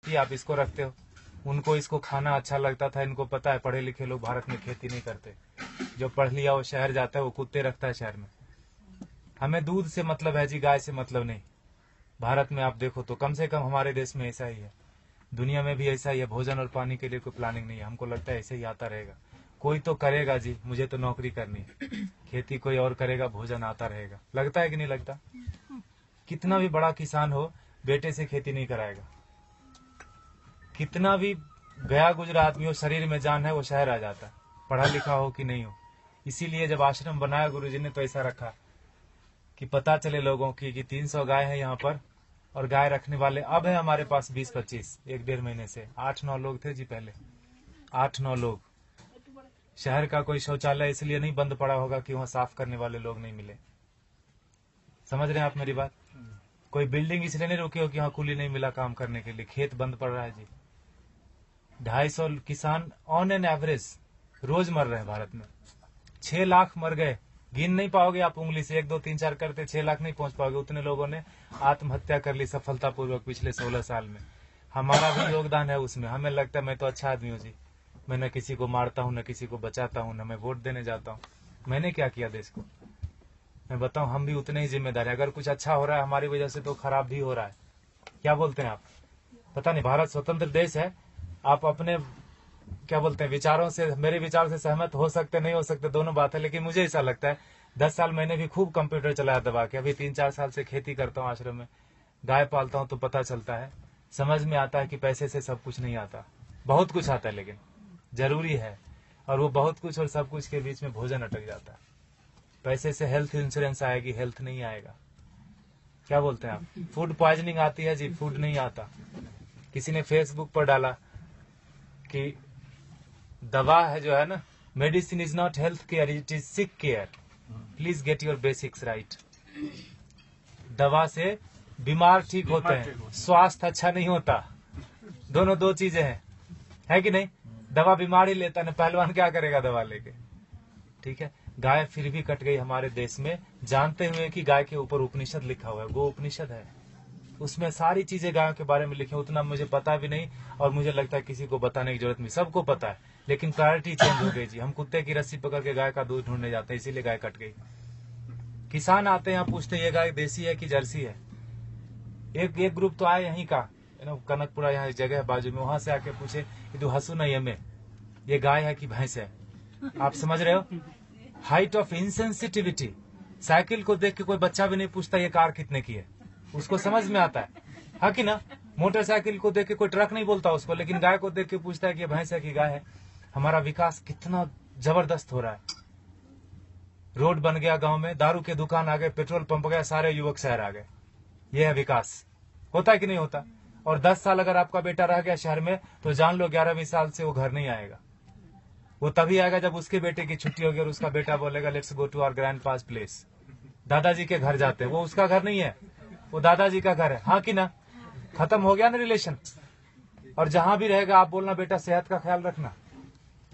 कि आप इसको रखते हो, उनको इसको खाना अच्छा लगता था। इनको पता है पढ़े लिखे लोग भारत में खेती नहीं करते। जो पढ़ लिया वो शहर जाता है, वो कुत्ते रखता है शहर में। हमें दूध से मतलब है जी, गाय से मतलब नहीं। भारत में आप देखो तो कम से कम हमारे देश में ऐसा ही है, दुनिया में भी ऐसा ही है। भोजन और पानी के लिए कोई प्लानिंग नहीं है। हमको लगता है ऐसे ही आता रहेगा। कोई तो करेगा जी, मुझे तो नौकरी करनी है। खेती कोई और करेगा, भोजन आता रहेगा। लगता है कि नहीं लगता? कितना भी बड़ा किसान हो, बेटे से खेती नहीं कराएगा। कितना भी गया गुजरा आदमी हो, शरीर में जान है, वो शहर आ जाता है, पढ़ा लिखा हो कि नहीं हो। इसीलिए जब आश्रम बनाया गुरुजी ने तो ऐसा रखा कि पता चले लोगों की कि 300 गाय है यहाँ पर, और गाय रखने वाले अब है हमारे पास 20-25। 1-1.5 महीने से 8-9 लोग थे जी पहले, 8-9 लोग। शहर का कोई शौचालय इसलिए नहीं बंद पड़ा होगा कि वहाँ साफ करने वाले लोग नहीं मिले। समझ रहे हैं आप मेरी बात? कोई बिल्डिंग इसलिए नहीं रुकी हो कि वहाँ कूली नहीं मिला काम करने के लिए। खेत बंद पड़ रहा है जी। 250 किसान ऑन एन एवरेज रोज मर रहे हैं भारत में। 6 लाख मर गए, गिन नहीं पाओगे आप उंगली से। 1 2 3 4 करते 6 लाख नहीं पहुंच पाओगे। उतने लोगों ने आत्महत्या कर ली सफलतापूर्वक पिछले 16 साल में। हमारा भी योगदान है उसमें। हमें लगता है मैं तो अच्छा आदमी हूँ जी, मैं न किसी को मारता हूँ, न किसी को बचाता हूँ, न मैं वोट देने जाता हूँ। मैंने क्या किया देश को? मैं बताऊं, हम भी उतने ही जिम्मेदार है। अगर कुछ अच्छा हो रहा है हमारी वजह से तो खराब भी हो रहा है। क्या बोलते हैं आप? पता नहीं, भारत स्वतंत्र देश है। आप अपने क्या बोलते हैं विचारों से, मेरे विचार से सहमत हो सकते नहीं हो सकते, दोनों बात है। लेकिन मुझे ऐसा लगता है 10 साल मैंने भी खूब कंप्यूटर चलाया दबा के। अभी 3-4 साल से खेती करता हूँ आश्रम में, गाय पालता हूँ, तो पता चलता है, समझ में आता है कि पैसे से सब कुछ नहीं आता। बहुत कुछ आता है लेकिन जरूरी है। और वो बहुत कुछ और सब कुछ के बीच में भोजन अटक जाता है। पैसे से हेल्थ इंश्योरेंस आएगी, हेल्थ नहीं आएगा। क्या बोलते हैं आप? फूड पॉइजनिंग आती है जी, फूड नहीं आता। किसी ने फेसबुक पर डाला कि दवा है जो है ना, medicine is not health care, it is sick care, please get your basics right. दवा से बीमार ठीक होते हैं, स्वास्थ्य अच्छा नहीं होता। दोनों दो चीजें हैं, है कि नहीं? दवा बीमार ही लेता है, पहलवान क्या करेगा दवा लेके? ठीक है, गाय फिर भी कट गई हमारे देश में, जानते हुए कि गाय के ऊपर उपनिषद लिखा हुआ है, गो उपनिषद है, उसमें सारी चीजें गायों के बारे में लिखी। उतना मुझे पता भी नहीं, और मुझे लगता है किसी को बताने की जरूरत नहीं, सबको पता है। लेकिन प्रायोरिटी चेंज हो गई जी। हम कुत्ते की रस्सी पकड़ के गाय का दूध ढूंढने जाते हैं, इसीलिए गाय कट गई। किसान आते हैं, पूछते ये गाय देसी है कि जर्सी है। एक ग्रुप तो आया यहीं का, कनकपुरा, यहाँ एक जगह है बाजू में, वहां से आके पूछे कि तू हंसू नहीं हमें, ये गाय है कि भैंस है? आप समझ रहे हो? Height of insensitivity. साइकिल को देख के कोई बच्चा भी नहीं पूछता ये कार कितने की है, उसको समझ में आता है कि ना? मोटरसाइकिल को देख के कोई ट्रक नहीं बोलता उसको, लेकिन गाय को देख के पूछता है कि भैंस है कि गाय है। हमारा विकास कितना जबरदस्त हो रहा है। रोड बन गया गांव में, दारू के दुकान आ गए, पेट्रोल पंप गया, सारे युवक शहर आ गए। ये है विकास। होता है कि नहीं होता? और 10 साल अगर आपका बेटा रह गया शहर में, तो जान लो 11वीं साल से वो घर नहीं आएगा। वो तभी आएगा जब उसके बेटे की छुट्टी होगी और उसका बेटा बोलेगा let's go to our grandpa's place. दादाजी के घर जाते हैं, वो उसका घर नहीं है, वो दादाजी का घर है। हाँ कि ना? खत्म हो गया ना रिलेशन। और जहां भी रहेगा आप बोलना बेटा सेहत का ख्याल रखना,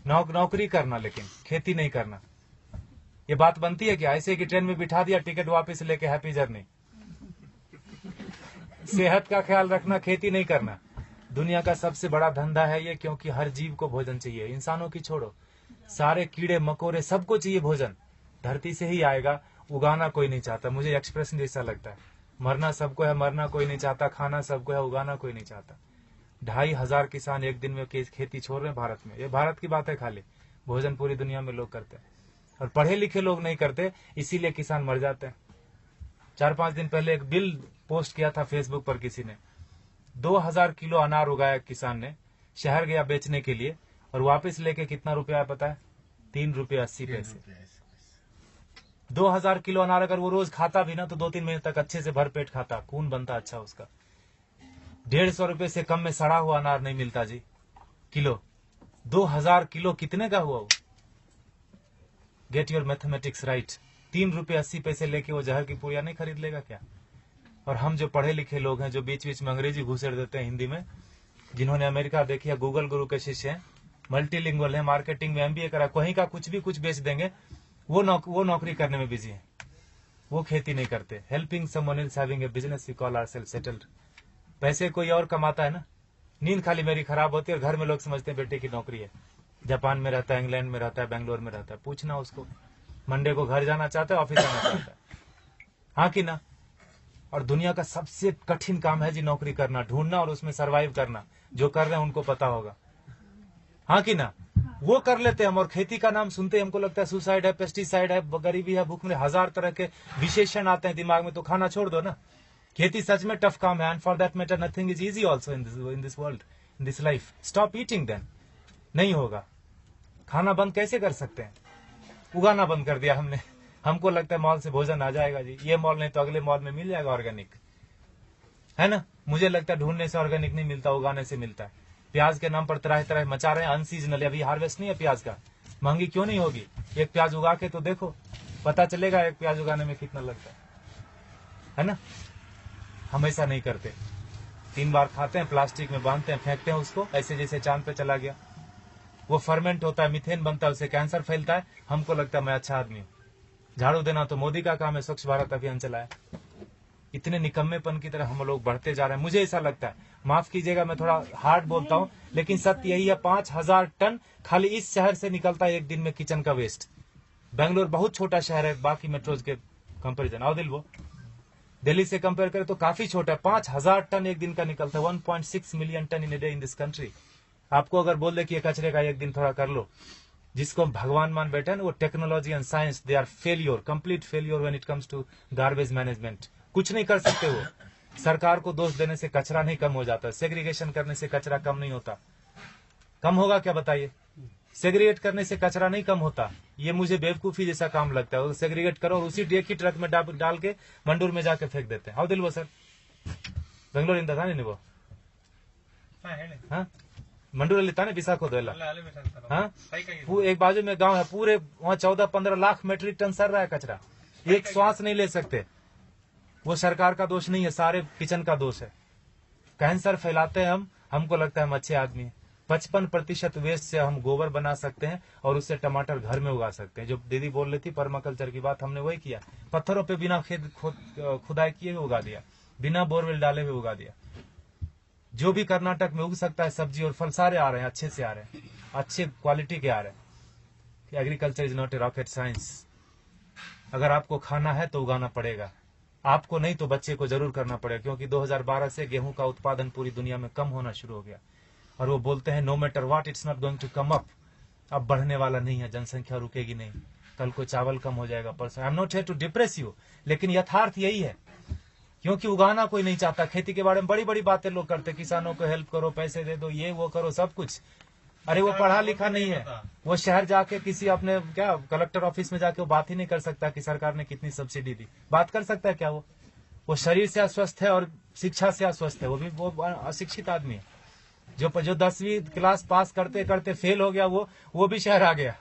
नौकरी करना, लेकिन खेती नहीं करना। ये बात बनती है क्या? ऐसे कि ट्रेन में बिठा दिया, टिकट वापस लेके हैप्पी जर्नी। सेहत का ख्याल रखना, खेती नहीं करना। दुनिया का सबसे बड़ा धंधा है ये, क्योंकि हर जीव को भोजन चाहिए। इंसानों की छोड़ो, सारे कीड़े मकोड़े सबको चाहिए भोजन। धरती से ही आएगा, उगाना कोई नहीं चाहता। मुझे एक्सप्रेशन जैसा लगता है, मरना सबको है, मरना कोई नहीं चाहता, खाना सबको है, उगाना कोई नहीं चाहता। 2,500 किसान एक दिन में खेती छोड़ रहे हैं भारत में। ये भारत की बात है खाली, भोजन पूरी दुनिया में लोग करते हैं, और पढ़े लिखे लोग नहीं करते, इसीलिए किसान मर जाते हैं। 4-5 दिन पहले एक बिल पोस्ट किया था फेसबुक पर किसी ने, 2000 किलो अनार उगाया किसान ने, शहर गया बेचने के लिए, और वापस लेके कितना रुपया पता है? 3 रुपये 80 पैसे। 2000 किलो अनार अगर वो रोज खाता भी ना, तो 2-3 महीने तक अच्छे से भरपेट खाता, खून बनता अच्छा उसका। 150 रुपए से कम में सड़ा हुआ अनार नहीं मिलता जी किलो। 2000 किलो कितने का हुआ वो? Get your mathematics right. 3 रुपये 80 पैसे लेके वो जहर की पुड़िया नहीं खरीद लेगा क्या? और हम जो पढ़े लिखे लोग हैं, जो बीच बीच में अंग्रेजी घुसेड़ देते हैं हिंदी में, जिन्होंने अमेरिका देखी है, गूगल गुरु के शिष्य हैं, मल्टीलिंगुअल है, मार्केटिंग में MBA करा, कहीं का कुछ भी कुछ बेच देंगे, वो नौकरी करने में बिजी है, वो खेती नहीं करते। Helping someone else having a business we call ourselves settled. पैसे कोई और कमाता है ना, नींद खाली मेरी खराब होती है और घर में लोग समझते हैं बेटे की नौकरी है, जापान में रहता है, इंग्लैंड में रहता है, बेंगलोर में रहता है। पूछना उसको, मंडे को घर जाना चाहता है, ऑफिस जाना चाहता है, हाँ कि ना। और दुनिया का सबसे कठिन काम है जी नौकरी करना, ढूंढना और उसमें सरवाइव करना। जो कर रहे हैं उनको पता होगा, हाँ कि ना। वो कर लेते हैं हम, और खेती का नाम सुनते ही हमको लगता है सुसाइड है, पेस्टिसाइड है, गरीबी है, भूख में, हजार तरह के विशेषण आते हैं दिमाग में। तो खाना छोड़ दो ना। खेती सच में टफ काम है, and for that matter nothing is easy also in this world, in this life. Stop eating then, नहीं होगा। खाना बंद कैसे कर सकते हैं? उगाना बंद कर दिया हमने। हमको लगता है मॉल से भोजन आ जाएगा जी, ये मॉल नहीं तो अगले मॉल में मिल जाएगा ऑर्गेनिक, है ना। मुझे लगता है ढूंढने से ऑर्गेनिक नहीं मिलता, उगाने से मिलता है। प्याज के नाम पर तरह तरह मचा रहे हैं, अनसीजनल, अभी हार्वेस्ट नहीं है प्याज का। महंगी क्यों नहीं होगी? एक प्याज उगा के तो देखो, पता चलेगा एक प्याज उगाने में कितना लगता है ना। हम ऐसा नहीं करते, 3 बार खाते हैं, प्लास्टिक में बांधते हैं, फेंकते हैं उसको, ऐसे जैसे चांद पे चला गया। वो फर्मेंट होता है, मिथेन बनता है, उससे कैंसर फैलता है। हमको लगता है मैं अच्छा आदमी हूँ। झाड़ू देना तो मोदी का काम है, स्वच्छ भारत अभियान चलाया। इतने निकम्मेपन की तरह हम लोग बढ़ते जा रहे हैं। मुझे ऐसा लगता है, माफ कीजिएगा मैं थोड़ा हार्ड बोलता हूँ, लेकिन सत्य यही है, 5000 टन खाली इस शहर से निकलता है एक दिन में किचन का वेस्ट। बेंगलोर बहुत छोटा शहर है बाकी मेट्रोज के कंपेरिजन, आओ दिल वो दिल्ली से कंपेयर करें तो काफी छोटा है। 5000 टन एक दिन का निकलता है, 1.6 million ton in a day in this country. आपको अगर बोल दे कि ये कचरे का एक दिन थोड़ा कर लो, जिसको भगवान मान बैठे ना, वो technology and science, they are failure, complete failure when it comes to garbage management. कुछ नहीं कर सकते वो। सरकार को दोष देने से कचरा नहीं कम हो जाता, सेग्रीगेशन करने से कचरा कम नहीं होता। कम होगा क्या बताइए? सेग्रीगेट करने से कचरा नहीं कम होता। ये मुझे बेवकूफी जैसा काम लगता है। सेग्रीगेट करो और उसी एक ही ट्रक में डाल के मंडूर में जाके फेंक देते हैं। हाउ दिल वो सर बेंगलोर इंदा था नहीं वो, हाँ मंडूर ताने विशाखोदला, हाँ एक बाजू में गांव है, पूरे वहाँ 14-15 लाख मेट्रिक टन सर रहा है कचरा, एक श्वास नहीं ले सकते। वो सरकार का दोष नहीं है, सारे किचन का दोष है। कैंसर फैलाते हैं हम, हमको लगता है हम अच्छे आदमी हैं। 55% वेस्ट से हम गोबर बना सकते हैं और उससे टमाटर घर में उगा सकते हैं। जो दीदी बोल रही थी पर्माकल्चर की बात, हमने वही किया। पत्थरों पे बिना खुदाई किए हुए उगा दिया, बिना बोरवेल डाले हुए उगा दिया। जो भी कर्नाटक में उग सकता है सब्जी और फल, सारे आ रहे हैं, अच्छे से आ रहे हैं, अच्छे क्वालिटी के आ रहे हैं। Agriculture is not a rocket science. अगर आपको खाना है तो उगाना पड़ेगा, आपको नहीं तो बच्चे को जरूर करना पड़ेगा। क्योंकि 2012 से गेहूं का उत्पादन पूरी दुनिया में कम होना शुरू हो गया। और वो बोलते हैं no matter what it's not going to come up. अब बढ़ने वाला नहीं है, जनसंख्या रुकेगी नहीं। कल को चावल कम हो जाएगा, परसों। I am not here to depress you, लेकिन यथार्थ यही है। क्योंकि उगाना कोई नहीं चाहता। खेती के बारे में बड़ी बड़ी बातें लोग करते, किसानों को हेल्प करो, पैसे दे दो, ये वो करो, सब कुछ। अरे वो पढ़ा लिखा नहीं है, वो शहर जाके किसी अपने क्या कलेक्टर ऑफिस में जाके वो बात ही नहीं कर सकता कि सरकार ने कितनी सब्सिडी दी। बात कर सकता है क्या? वो शरीर से अस्वस्थ है और शिक्षा से अस्वस्थ है। वो अशिक्षित आदमी है। जो 10वीं क्लास पास करते करते फेल हो गया, वो भी शहर आ गया।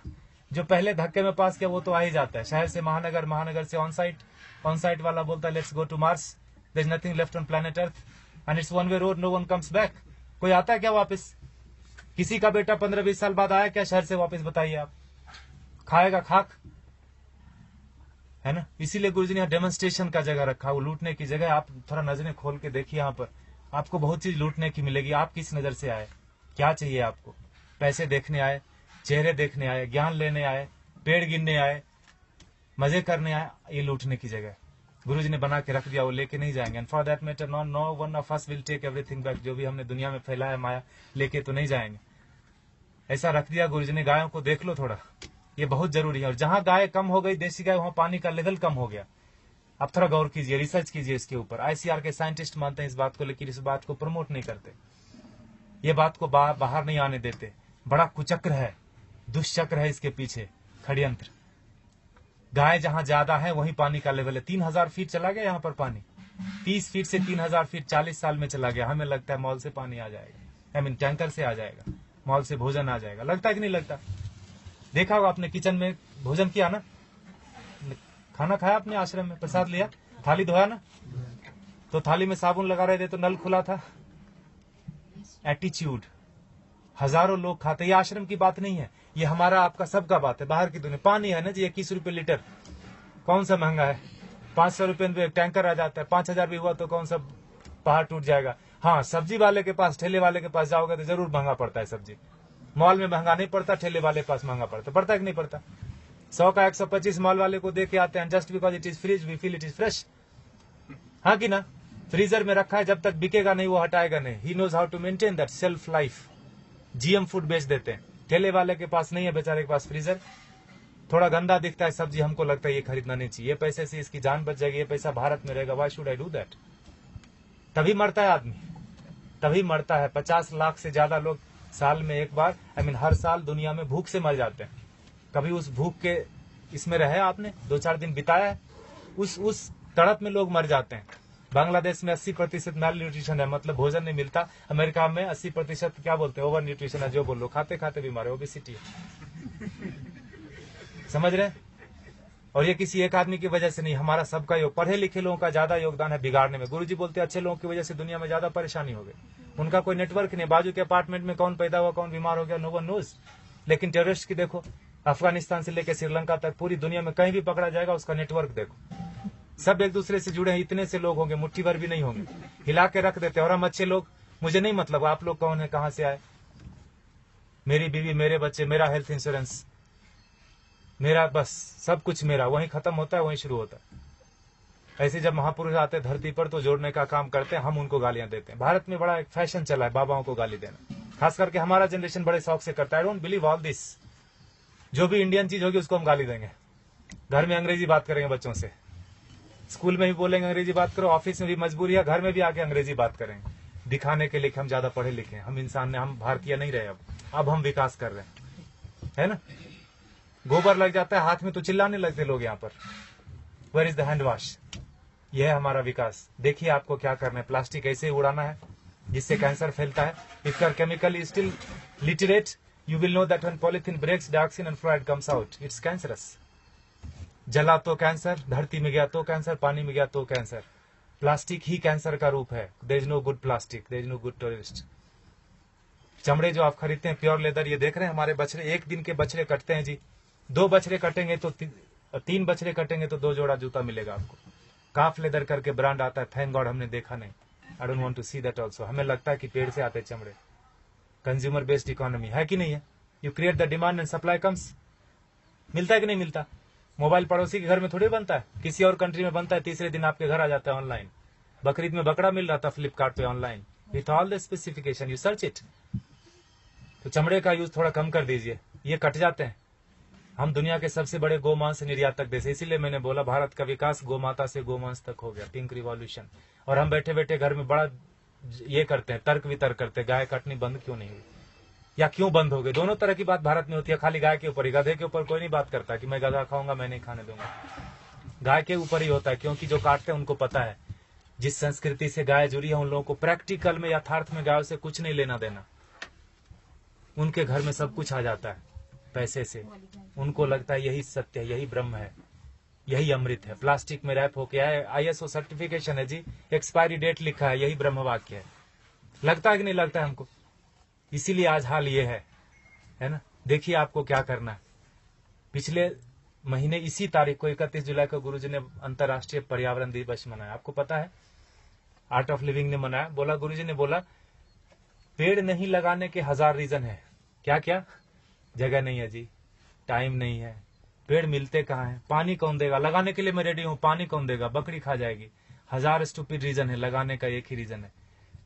जो पहले धक्के में पास किया वो तो आ ही जाता है। शहर से महानगर, महानगर से ऑन साइट वाला बोलता है let's go to Mars, there is nothing left on planet Earth and it's one way road, no one comes back. कोई आता है क्या वापस? किसी का बेटा 15-20 साल बाद आया क्या शहर से वापस? बताइए आप। खाएगा खाक, है ना। इसीलिए गुरुजी ने डेमोन्स्ट्रेशन का जगह रखा, वो लूटने की जगह। आप थोड़ा नजरें खोल के देखिए, यहाँ पर आपको बहुत चीज लूटने की मिलेगी। आप किस नजर से आए, क्या चाहिए आपको? पैसे देखने आए, चेहरे देखने आए, ज्ञान लेने आए, पेड़ गिनने आए, मजे करने आए? ये लूटने की जगह गुरुजी ने बना के रख दिया, वो लेके नहीं जाएंगे। And for that matter no one of us will take everything back. जो भी हमने दुनिया में फैलाया माया, लेके तो नहीं जाएंगे। ऐसा रख दिया गुरुजी ने। गायों को देख लो थोड़ा, ये बहुत जरूरी है। और जहां गाय कम हो गई, देसी गाय, वहां पानी का लेवल कम हो गया। आप थोड़ा गौर कीजिए, रिसर्च कीजिए इसके ऊपर। आईसीआर के साइंटिस्ट मानते हैं इस बात को, लेकिन इस बात को प्रमोट नहीं करते, ये बात को बाहर नहीं आने देते। बड़ा कुचक्र है, दुष्चक्र है इसके पीछे, षड्यंत्र। गाय जहां ज्यादा है वहीं पानी का लेवल है। 3000 फीट चला गया यहाँ पर पानी, 30 फीट से 3000 फीट 40 साल में चला गया। हमें लगता है मॉल से पानी आ जाएगा, टैंकर से आ जाएगा, मॉल से भोजन आ जाएगा। लगता है कि नहीं लगता? देखा होगा आपने, किचन में भोजन किया ना, खाना खाया आपने, आश्रम में प्रसाद लिया, थाली धोया ना, तो थाली में साबुन लगा रहे थे तो नल खुला था। एटीट्यूड। हजारों लोग खाते। ये आश्रम की बात नहीं है, ये हमारा आपका सबका बात है। बाहर की दुनिया पानी है ना जी, 21 रुपए लीटर, कौन सा महंगा है? 500 रुपए में टैंकर आ जाता है। 5000 भी हुआ तो कौन सा पहाड़ टूट जाएगा? हाँ, सब्जी वाले के पास, ठेले वाले के पास जाओगे तो जरूर महंगा पड़ता है सब्जी। मॉल में महंगा नहीं पड़ता, ठेले वाले के पास महंगा पड़ता है कि नहीं पड़ता? 100 का 125 मॉल वाले को दे के आते हैं, just because it is fridge we feel it is fresh. हाँ कि ना? फ्रीजर में रखा है, जब तक बिकेगा नहीं वो हटाएगा नहीं। He knows how to maintain that self life. GM food बेच देते हैं। ठेले वाले के पास नहीं है, बेचारे के पास फ्रीजर, थोड़ा गंदा दिखता है सब्जी, हमको लगता है ये खरीदना नहीं चाहिए, ये पैसे से इसकी जान बच जाएगी, ये पैसा भारत में रहेगा, why should I do that? तभी मरता है आदमी, तभी मरता है। 50 लाख से ज्यादा लोग साल में एक बार, हर साल दुनिया में भूख से मर जाते हैं। कभी उस भूख के इसमें रहे आपने, 2-4 दिन बिताया है, उस तड़प में लोग मर जाते हैं। बांग्लादेश में 80% मेल न्यूट्रिशन है, मतलब भोजन नहीं मिलता। अमेरिका में 80% क्या बोलते हैं, ओवर न्यूट्रिशन है, जो बोलो, खाते खाते बीमार है, ओबेसिटी है। समझ रहे? और ये किसी एक आदमी की वजह से नहीं, हमारा सबका योग, पढ़े लिखे लोगों का ज्यादा योगदान है बिगाड़ने में। गुरुजी बोलते हैं अच्छे लोगों की वजह से दुनिया में ज्यादा परेशानी हो गई। उनका कोई नेटवर्क नहीं, बाजू के अपार्टमेंट में कौन पैदा हुआ, कौन बीमार हो गया, नो वन नोज। लेकिन टेररिस्ट की देखो, अफगानिस्तान से लेकर श्रीलंका तक पूरी दुनिया में कहीं भी पकड़ा जाएगा, उसका नेटवर्क देखो, सब एक दूसरे से जुड़े हैं। इतने से लोग होंगे, मुट्ठी भर भी नहीं होंगे, हिला के रख देते। और हम अच्छे लोग, मुझे नहीं मतलब आप लोग कौन है, कहां से आए, मेरी बीवी, मेरे बच्चे, मेरा हेल्थ इंश्योरेंस, मेरा बस सब कुछ मेरा, वहीं खत्म होता है, वहीं शुरू होता है। ऐसे जब महापुरुष आते हैं धरती पर तो जोड़ने का काम करते हैं, हम उनको गालियां देते हैं। भारत में बड़ा एक फैशन चला है बाबाओं को गाली देना, खास करके हमारा जनरेशन बड़े शौक से करता है। I don't believe all this. जो भी इंडियन चीज होगी उसको हम गाली देंगे। घर में अंग्रेजी बात करेंगे बच्चों से, स्कूल में भी बोलेंगे अंग्रेजी बात करो, ऑफिस में भी मजबूरी है, घर में भी आके अंग्रेजी बात करेंगे, दिखाने के लिए हम ज्यादा पढ़े लिखे हैं, हम इंसान ने, हम भारतीय नहीं रहे। अब हम विकास कर रहे हैं, है ना? गोबर लग जाता है हाथ में तो चिल्लाने लगते लोग यहाँ पर, where is the hand wash? यह है हमारा विकास। देखिए आपको क्या करना है, प्लास्टिक ऐसे उड़ाना है जिससे कैंसर फैलता है। If your chemical is still literate, you will know that when polythene breaks, dioxin and fluoride comes out, it's cancerous. जला तो कैंसर, धरती में गया तो कैंसर, पानी में गया तो कैंसर। प्लास्टिक ही कैंसर का रूप है। There is no good plastic, there is no good terrorist. चमड़े जो आप खरीदते हैं प्योर लेदर, ये देख रहे हैं हमारे बछड़े, एक दिन के बछड़े कटते हैं जी, 2 बछड़े कटेंगे तो 3 बछड़े कटेंगे तो 2 जोड़ा जूता मिलेगा आपको। काफ लेदर करके ब्रांड आता है, थैंक गॉड हमने देखा नहीं। I don't want to see that also. हमें लगता है कि पेड़ से आते चमड़े। कंज्यूमर बेस्ड इकोनॉमी है कि नहीं है? You create the demand and supply comes. मिलता है कि नहीं मिलता? मोबाइल पड़ोसी के घर में थोड़ी बनता है, किसी और कंट्री में बनता है, तीसरे दिन आपके घर आ जाता है ऑनलाइन। बकरीद में बकरा मिल रहा था फ्लिपकार्ट पे online, with all the specification, you search it. तो चमड़े का यूज थोड़ा कम कर दीजिए, ये कट जाते हैं। हम दुनिया के सबसे बड़े गोमांस निर्यातक देश, इसीलिए मैंने बोला भारत का विकास गोमाता से गोमांस तक हो गया, पिंक रिवॉल्यूशन। और हम बैठे बैठे घर में बड़ा ये करते हैं, तर्क वितर्क करते हैं, गाय कटनी बंद क्यों नहीं हुई या क्यों बंद हो गई। दोनों तरह की बात भारत में होती है, खाली गाय के ऊपर ही। गधे के ऊपर कोई नहीं बात करता कि मैं गधा खाऊंगा, मैं नहीं खाने दूंगा। गाय के ऊपर ही होता है, क्योंकि जो काटते हैं उनको पता है जिस संस्कृति से गाय जुड़ी है उन लोगों को प्रैक्टिकल में, यथार्थ में गायों से कुछ नहीं लेना देना। उनके घर में सब कुछ आ जाता है पैसे से। उनको लगता है यही सत्य है, यही ब्रह्म है, यही अमृत है। प्लास्टिक में रैप होके आए, ISO सर्टिफिकेशन है जी, एक्सपायरी डेट लिखा है, यही ब्रह्म वाक्य है। लगता है कि नहीं लगता है हमको? इसीलिए आज हाल ये है ना। देखिए आपको क्या करना है। पिछले महीने इसी तारीख को 31 जुलाई को गुरुजी ने अंतर्राष्ट्रीय पर्यावरण दिवस मनाया। आपको पता है, आर्ट ऑफ लिविंग ने मनाया। बोला, गुरुजी ने बोला पेड़ नहीं लगाने के 1000 रीजन है। क्या क्या? जगह नहीं है जी, टाइम नहीं है, पेड़ मिलते कहाँ हैं, पानी कौन देगा, लगाने के लिए मैं रेडी हूं, पानी कौन देगा, बकरी खा जाएगी। 1000 स्टूपिड रीजन है, लगाने का एक ही रीजन है।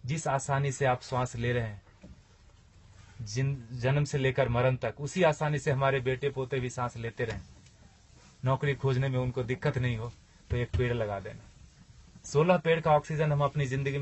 जिस आसानी से आप श्वास ले रहे हैं जन्म से लेकर मरण तक, उसी आसानी से हमारे बेटे पोते भी सांस लेते रहें। नौकरी खोजने में उनको दिक्कत नहीं हो तो एक पेड़ लगा देना। 16 पेड़ का ऑक्सीजन हम अपनी जिंदगी में